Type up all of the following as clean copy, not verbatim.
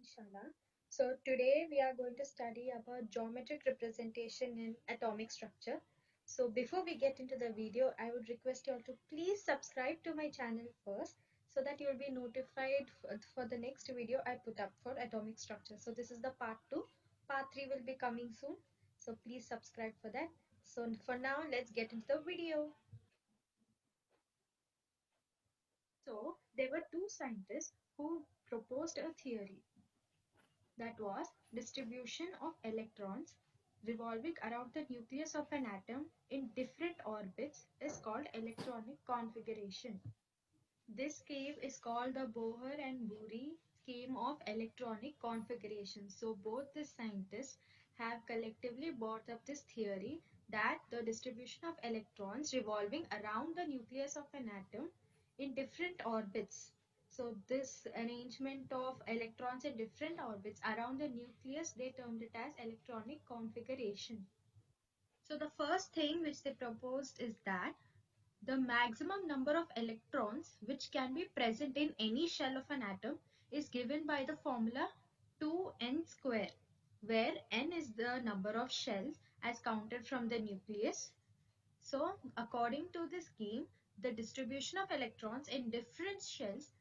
Shala. So today we are going to study about geometric representation in atomic structure. So before we get into the video, I would request you all to please subscribe to my channel first so that you'll be notified for the next video I put up for atomic structure. So this is the part 2. Part 3 will be coming soon. So please subscribe for that. So for now, let's get into the video. So there were two scientists who proposed a theory that was distribution of electrons revolving around the nucleus of an atom in different orbits is called electronic configuration. This scheme is called the Bohr and Bury scheme of electronic configuration. So both the scientists have collectively brought up this theory that the distribution of electrons revolving around the nucleus of an atom in different orbits. So this arrangement of electrons in different orbits around the nucleus, they termed it as electronic configuration. So the first thing which they proposed is that the maximum number of electrons which can be present in any shell of an atom is given by the formula 2n square, where n is the number of shells as counted from the nucleus. So according to this scheme, the distribution of electrons in different shells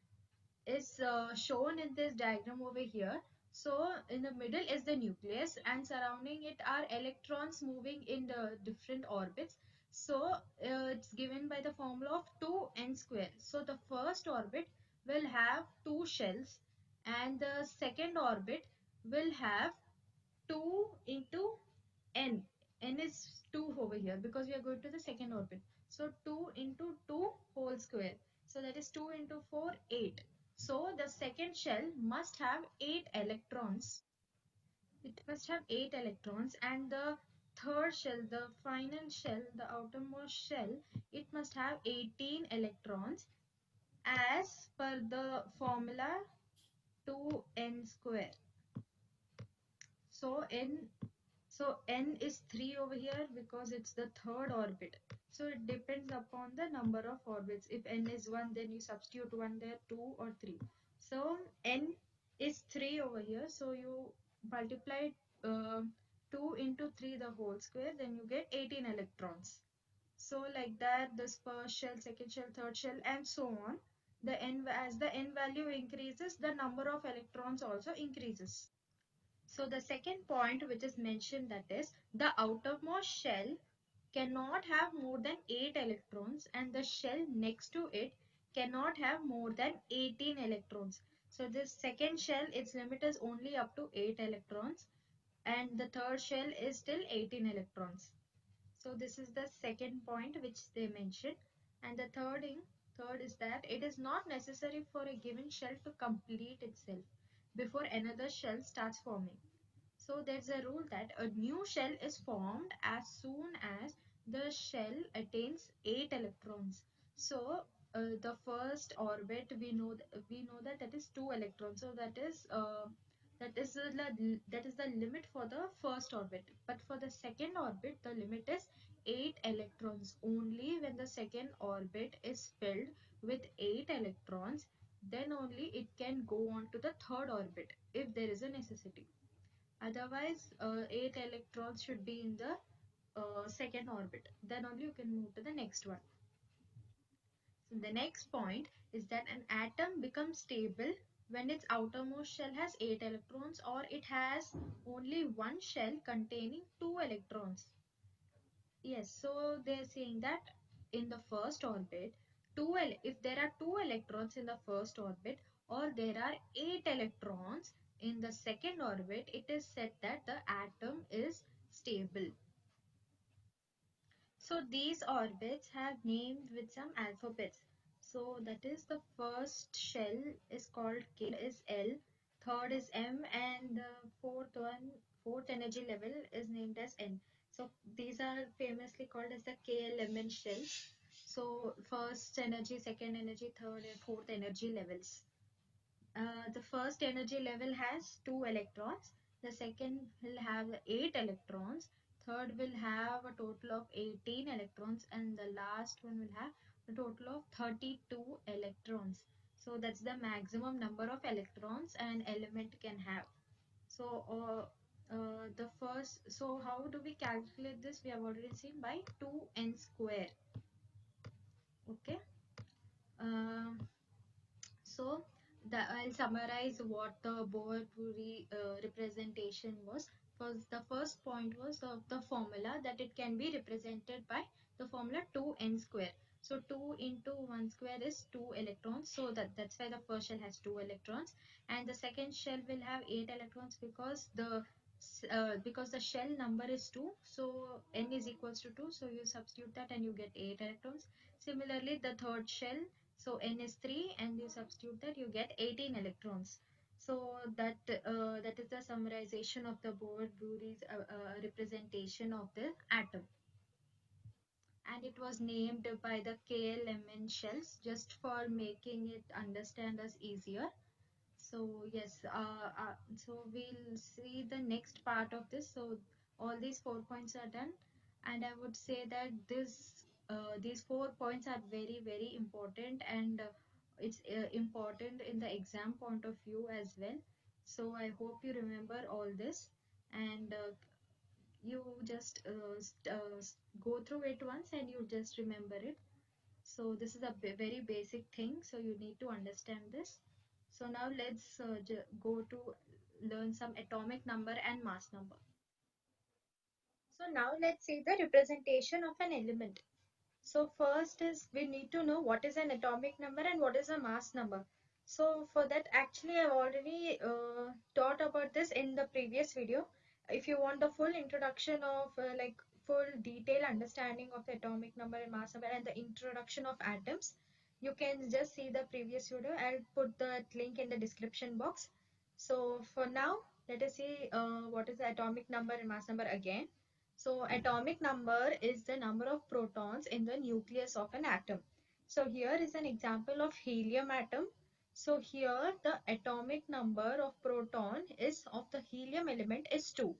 is shown in this diagram over here. So in the middle is the nucleus and surrounding it are electrons moving in the different orbits. So it's given by the formula of 2n square. So the first orbit will have two shells and the second orbit will have 2 into n. N is 2 over here because we are going to the second orbit. So 2 into 2 whole square. So that is 2 into 4, 8. So the second shell must have 8 electrons. It must have 8 electrons, and the third shell, the final shell, the outermost shell, it must have 18 electrons as per the formula 2n square. So n is 3 over here because it's the third orbit. So it depends upon the number of orbits. If n is 1, then you substitute 1 there, 2 or 3. So n is 3 over here. So you multiply 2 into 3 the whole square, then you get 18 electrons. So like that, this first shell, second shell, third shell, and so on. As the n value increases, the number of electrons also increases. So the second point which is mentioned, that is the outermost shell cannot have more than 8 electrons and the shell next to it cannot have more than 18 electrons. So this second shell, its limit is only up to 8 electrons and the third shell is still 18 electrons. So this is the second point which they mentioned. And the third is that it is not necessary for a given shell to complete itself before another shell starts forming. So there's a rule that a new shell is formed as soon as the shell attains 8 electrons. So the first orbit, we know that that is 2 electrons. So that is the limit for the first orbit. But for the second orbit, the limit is 8 electrons. Only when the second orbit is filled with 8 electrons, then only it can go on to the third orbit if there is a necessity. Otherwise, 8 electrons should be in the second orbit. Then only you can move to the next one. So the next point is that an atom becomes stable when its outermost shell has 8 electrons or it has only one shell containing 2 electrons. Yes, so they're saying that in the first orbit, if there are 2 electrons in the first orbit or there are 8 electrons in the second orbit, it is said that the atom is stable. So these orbits have named with some alphabets. So that is the first shell is called K, is L, third is M, and the fourth energy level is named as N. So these are famously called as the KLMN shells. So first energy, second energy, third and fourth energy levels. The first energy level has 2 electrons, the second will have 8 electrons, third will have a total of 18 electrons, and the last one will have a total of 32 electrons. So that's the maximum number of electrons an element can have. So the first, so how do we calculate this? We have already seen by 2n square. Okay. Um, so I'll summarize what the Bohr-Bury representation was. First, the first point was the formula that it can be represented by the formula 2n square. So 2 into 1 square is 2 electrons. So that's why the first shell has 2 electrons, and the second shell will have 8 electrons because the shell number is 2. So n is equals to 2. So you substitute that and you get 8 electrons. Similarly, the third shell, so n is 3 and you substitute that, you get 18 electrons. So that is the summarization of the Bohr-Bury's representation of the atom. And it was named by the KLMN shells just for making it understand us easier. So yes, so we'll see the next part of this. So all these 4 points are done, and I would say that these 4 points are very important, and it's important in the exam point of view as well. So I hope you remember all this, and you just go through it once and you just remember it. So this is a very basic thing, so you need to understand this. So now let's go to learn some atomic number and mass number. So now let's see the representation of an element. So first is we need to know what is an atomic number and what is a mass number. So for that, actually I've already taught about this in the previous video. If you want the full introduction of like full detailed understanding of the atomic number and mass number and the introduction of atoms, you can just see the previous video. I'll put the link in the description box. So for now, let us see what is the atomic number and mass number again. So atomic number is the number of protons in the nucleus of an atom. So here is an example of helium atom. So here the atomic number of proton is of the helium element is 2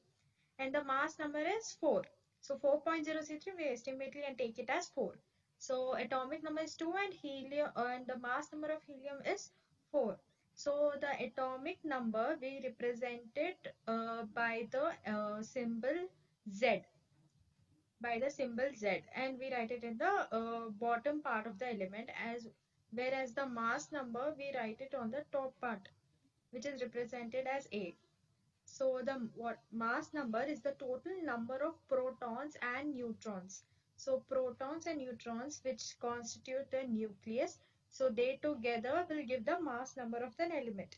and the mass number is 4. So 4.033 we estimate and take it as 4. So atomic number is 2 and helium and the mass number of helium is 4. So the atomic number we represent it by the symbol Z, and we write it in the bottom part of the element, as whereas the mass number we write it on the top part, which is represented as A. So the what mass number is the total number of protons and neutrons. So protons and neutrons, which constitute the nucleus, so they together will give the mass number of an element,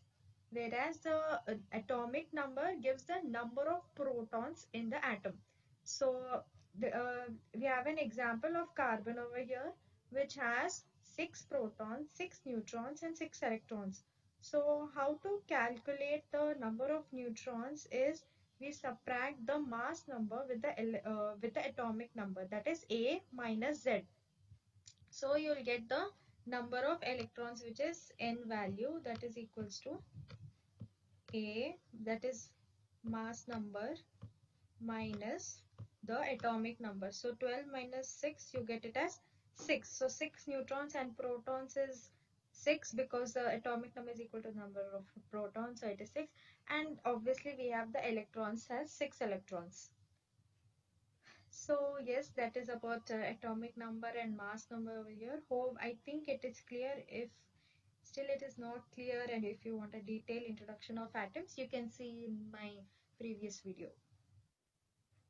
whereas the atomic number gives the number of protons in the atom. So we have an example of carbon over here, which has 6 protons, 6 neutrons and 6 electrons. So how to calculate the number of neutrons is we subtract the mass number with the atomic number, that is A minus Z. So you'll get the number of electrons, which is n value, that is equals to A, that is mass number, minus the atomic number. So 12 minus 6, you get it as 6. So 6 neutrons and protons is 6 because the atomic number is equal to the number of protons, so it is 6. And obviously we have the electrons as 6 electrons. So yes, that is about atomic number and mass number over here. Hope I think it is clear. If still it is not clear and if you want a detailed introduction of atoms, you can see in my previous video.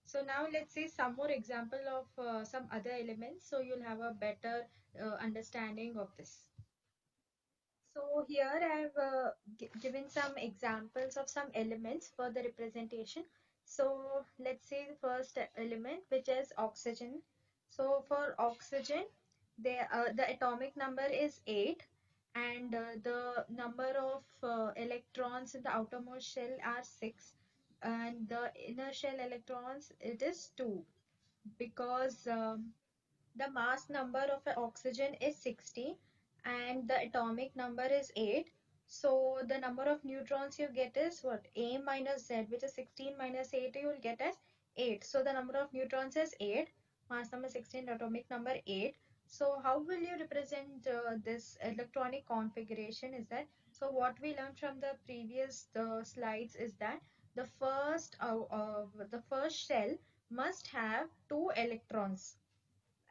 So now let's see some more example of some other elements, so you'll have a better understanding of this. So here I've given some examples of some elements for the representation. So let's see the first element, which is oxygen. So for oxygen, the atomic number is 8 and the number of electrons in the outermost shell are 6 and the inner shell electrons it is 2, because the mass number of oxygen is 60 and the atomic number is 8. So the number of neutrons you get is what? A minus Z, which is 16 minus 8, you will get as 8. So the number of neutrons is 8, mass number 16, atomic number 8. So how will you represent this electronic configuration is that, so what we learned from the previous slides is that the first shell must have two electrons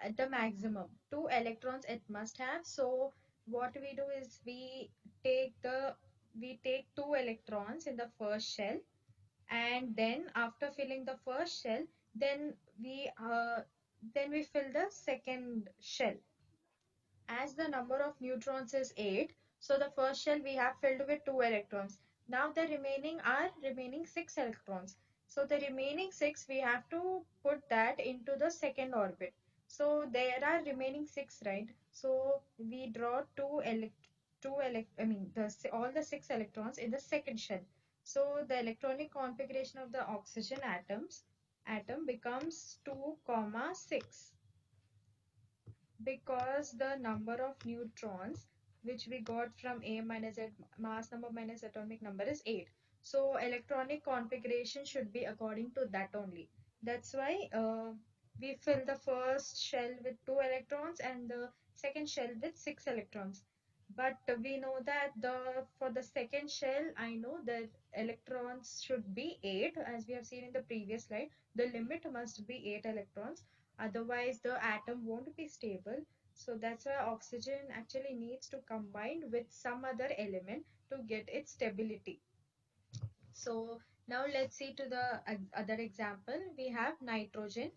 at the maximum. Two electrons it must have. So what we do is we take two electrons in the first shell, and then after filling the first shell, then we fill the second shell. As the number of neutrons is 8, so the first shell we have filled with 2 electrons. Now the remaining 6 electrons. So the remaining 6 we have to put that into the second orbit. So there are remaining 6, right? So we draw all the 6 electrons in the second shell. So the electronic configuration of the oxygen atom becomes 2 comma 6, because the number of neutrons which we got from A minus Z, mass number minus atomic number, is 8. So electronic configuration should be according to that only. That's why we fill the first shell with 2 electrons and the second shell with 6 electrons. But we know that for the second shell, I know that electrons should be 8, as we have seen in the previous slide. The limit must be 8 electrons, otherwise the atom won't be stable. So that's why oxygen actually needs to combine with some other element to get its stability. So now let's see to the other example. We have nitrogen,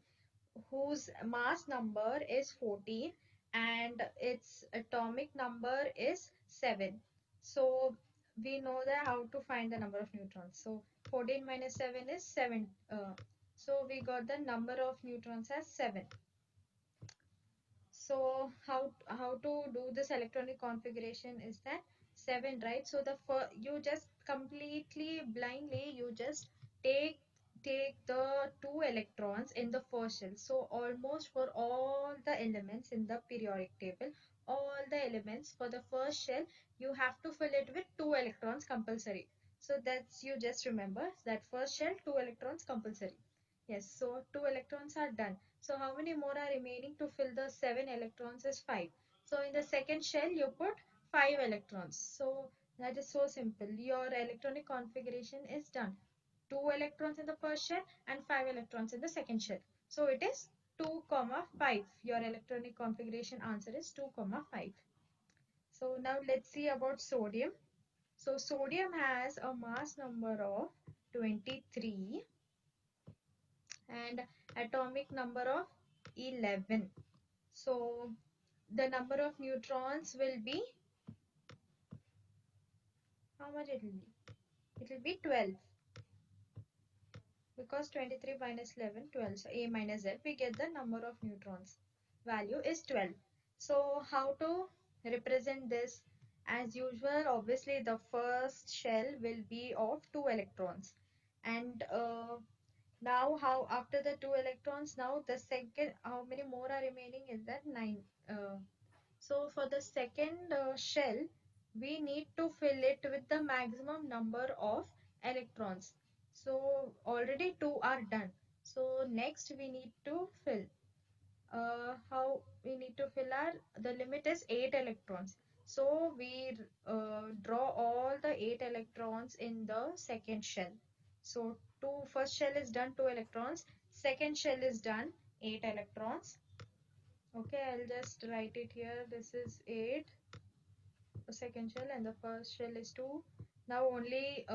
whose mass number is 14 and its atomic number is 7. So we know that how to find the number of neutrons. So 14 minus 7 is 7. So we got the number of neutrons as 7. So how to do this electronic configuration is that 7, right? So you just completely blindly you just take the 2 electrons in the first shell. So almost for all the elements in the periodic table, all the elements for the first shell, you have to fill it with 2 electrons compulsory. So that's, you just remember that first shell 2 electrons compulsory. Yes, so 2 electrons are done. So how many more are remaining to fill the 7 electrons is 5. So in the second shell you put 5 electrons. So that is so simple. Your electronic configuration is done. 2 electrons in the first shell and 5 electrons in the second shell. So it is 2 comma 5. Your electronic configuration answer is 2 comma 5. So now let's see about sodium. So sodium has a mass number of 23 and atomic number of 11. So the number of neutrons will be, how much it will be? It will be 12, because 23 minus 11, 12. So A minus Z, we get the number of neutrons. Value is 12. So how to represent this? As usual, obviously the first shell will be of 2 electrons. And now how, after the 2 electrons, now the second, how many more are remaining is that 9. So for the second shell, we need to fill it with the maximum number of electrons. So already 2 are done. So next we need to fill. How we need to fill our, the limit is 8 electrons. So we draw all the 8 electrons in the second shell. So first shell is done 2 electrons, second shell is done 8 electrons. Okay, I'll just write it here. This is 8, the second shell, and the first shell is 2. Now only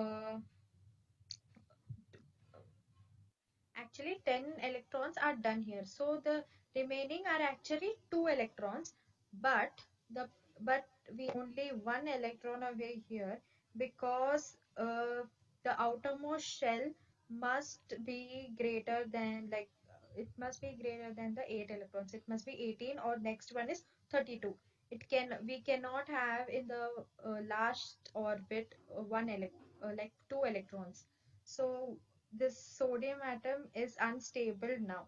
actually 10 electrons are done here. So the remaining are actually 2 electrons, but the but we only 1 electron away here, because the outermost shell must be greater than, like, it must be greater than the 8 electrons. It must be 18, or next one is 32. We cannot have in the last orbit like 2 electrons. So this sodium atom is unstable now.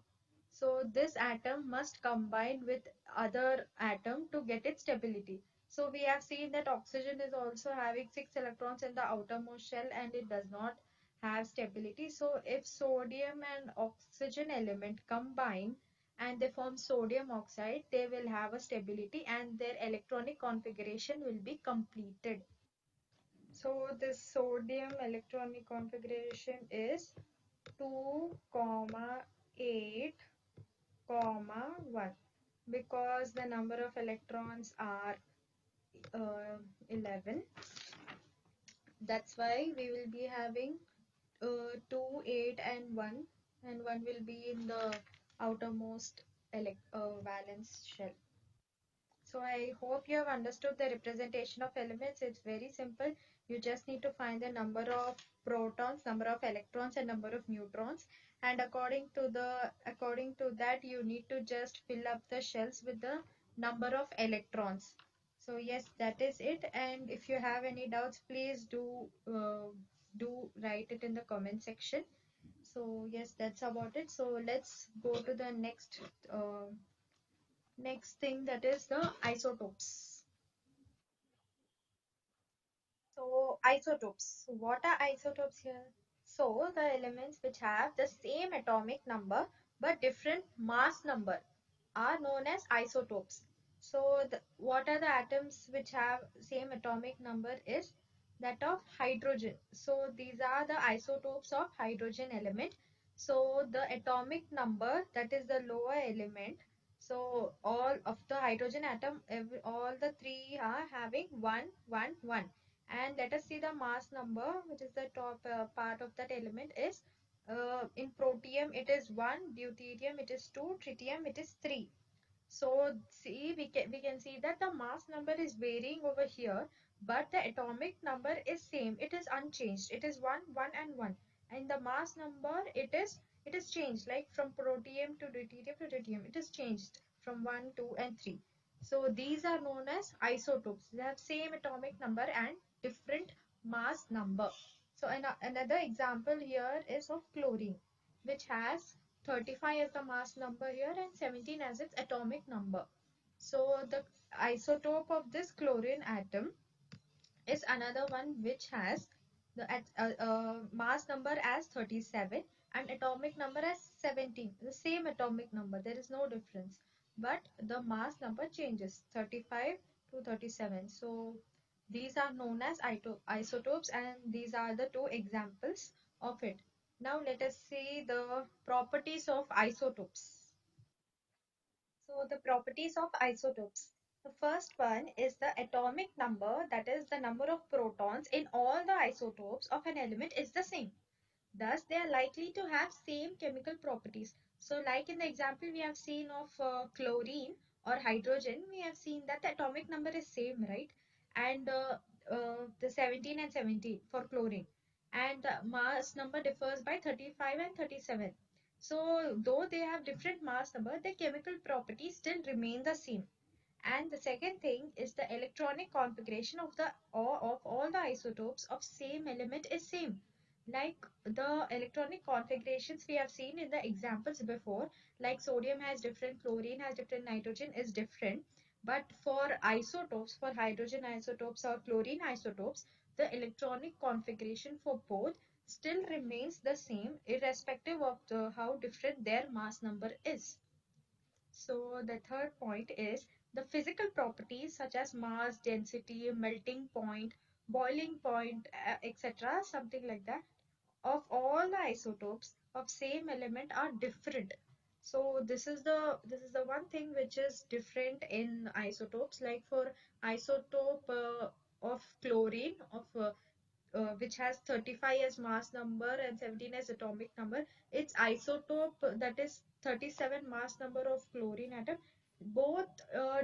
So this atom must combine with other atom to get its stability. So we have seen that oxygen is also having 6 electrons in the outermost shell and it does not have stability. So if sodium and oxygen element combine, and they form sodium oxide, they will have a stability and their electronic configuration will be completed. So this sodium electronic configuration is 2, comma 8, comma 1, because the number of electrons are 11. That's why we will be having 2, 8 and 1, and 1 will be in the outermost valence shell. So I hope you have understood the representation of elements. It's very simple. You just need to find the number of protons, number of electrons, and number of neutrons. And according to that, you need to just fill up the shells with the number of electrons. So yes, that is it. And if you have any doubts, please do write it in the comment section. So yes, that's about it. So let's go to the next thing, that is the isotopes. So isotopes. What are isotopes here? So the elements which have the same atomic number but different mass number are known as isotopes. So what are the atoms which have same atomic number is that of hydrogen. So these are the isotopes of hydrogen element. So the atomic number, that is the lower element. So all of the hydrogen atom, all the three are having 1, 1, 1. And let us see the mass number, which is the top part of that element is in protium it is 1, deuterium it is 2, tritium it is 3. So see, we can see that the mass number is varying over here, but the atomic number is same. It is unchanged. It is 1, 1 and 1. And the mass number, it is changed, like from protium to deuterium to tritium. It is changed from 1, 2 and 3. So these are known as isotopes. They have same atomic number and different mass number. So another example here is of chlorine, which has 35 as the mass number here and 17 as its atomic number. So the isotope of this chlorine atom is another one which has the mass number as 37 and atomic number as 17. The same atomic number, there is no difference, but the mass number changes 35 to 37. So these are known as isotopes, and these are the two examples of it. Now let us see the properties of isotopes. So the properties of isotopes. The first one is the atomic number, that is the number of protons in all the isotopes of an element is the same. Thus, they are likely to have same chemical properties. So like in the example we have seen of chlorine or hydrogen, we have seen that the atomic number is same, right? And the 17 and 17 for chlorine. And the mass number differs by 35 and 37. So though they have different mass number, the chemical properties still remain the same. And the second thing is the electronic configuration of all the isotopes of same element is same. Like the electronic configurations we have seen in the examples before, like sodium has different, chlorine has different, nitrogen is different. But for isotopes, for hydrogen isotopes or chlorine isotopes, the electronic configuration for both still remains the same, irrespective of how different their mass number is. So the third point is the physical properties such as mass, density, melting point, boiling point, etc., something like that, of all the isotopes of same element are different. So this is the one thing which is different in isotopes. Like for isotope of chlorine of which has 35 as mass number and 17 as atomic number. Its isotope, that is 37 mass number of chlorine atom, both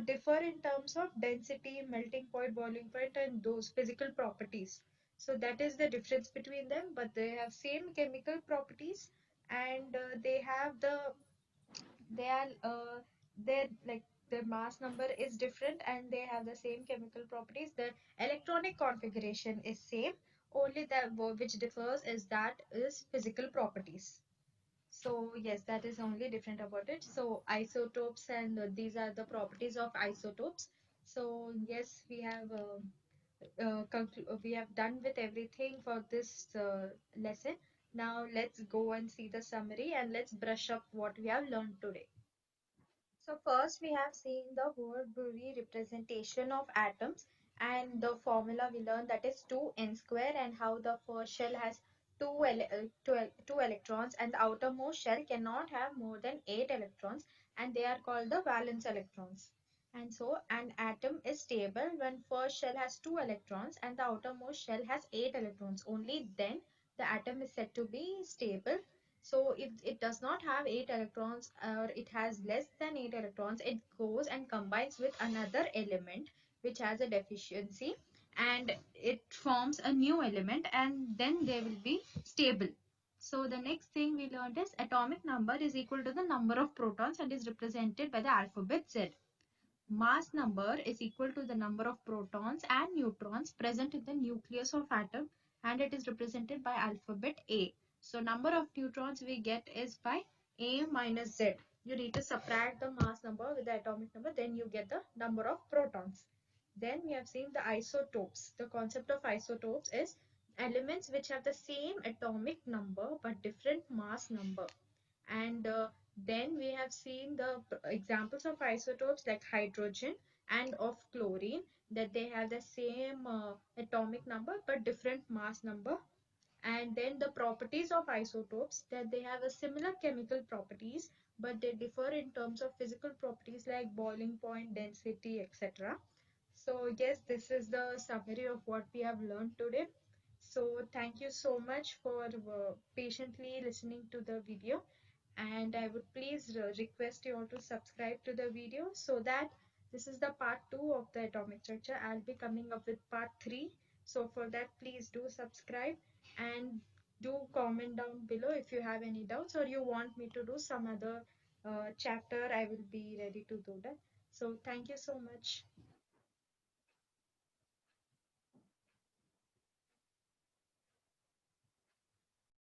differ in terms of density, melting point, boiling point, and those physical properties. So that is the difference between them, but they have same chemical properties, and they are they like the mass number is different and they have the same chemical properties. The electronic configuration is same, only the which differs is that is physical properties. So yes, that is only different about it. So isotopes, and these are the properties of isotopes. So yes, we have done with everything for this lesson. Now let's go and see the summary and let's brush up what we have learned today. So first we have seen the Woodbury representation of atoms, and the formula we learned, that is 2n square, and how the first shell has two electrons, and the outermost shell cannot have more than 8 electrons, and they are called the valence electrons. And so an atom is stable when first shell has 2 electrons and the outermost shell has 8 electrons. Only then the atom is said to be stable. So if it does not have 8 electrons, or it has less than 8 electrons, it goes and combines with another element which has a deficiency, and it forms a new element, and then they will be stable. So the next thing we learned is atomic number is equal to the number of protons and is represented by the alphabet Z. Mass number is equal to the number of protons and neutrons present in the nucleus of atom, and it is represented by alphabet A. So number of neutrons we get is by A minus Z. You need to subtract the mass number with the atomic number, then you get the number of protons. Then we have seen the isotopes. The concept of isotopes is elements which have the same atomic number but different mass number. And then we have seen the examples of isotopes like hydrogen and of chlorine, that they have the same atomic number but different mass number. And then the properties of isotopes, that they have a similar chemical properties but they differ in terms of physical properties like boiling point, density, etc. So yes, this is the summary of what we have learned today. So thank you so much for patiently listening to the video, and I would please request you all to subscribe to the video, so that this is the part 2 of the atomic structure. I'll be coming up with part 3. So for that, please do subscribe and do comment down below if you have any doubts or you want me to do some other chapter. I will be ready to do that. So thank you so much.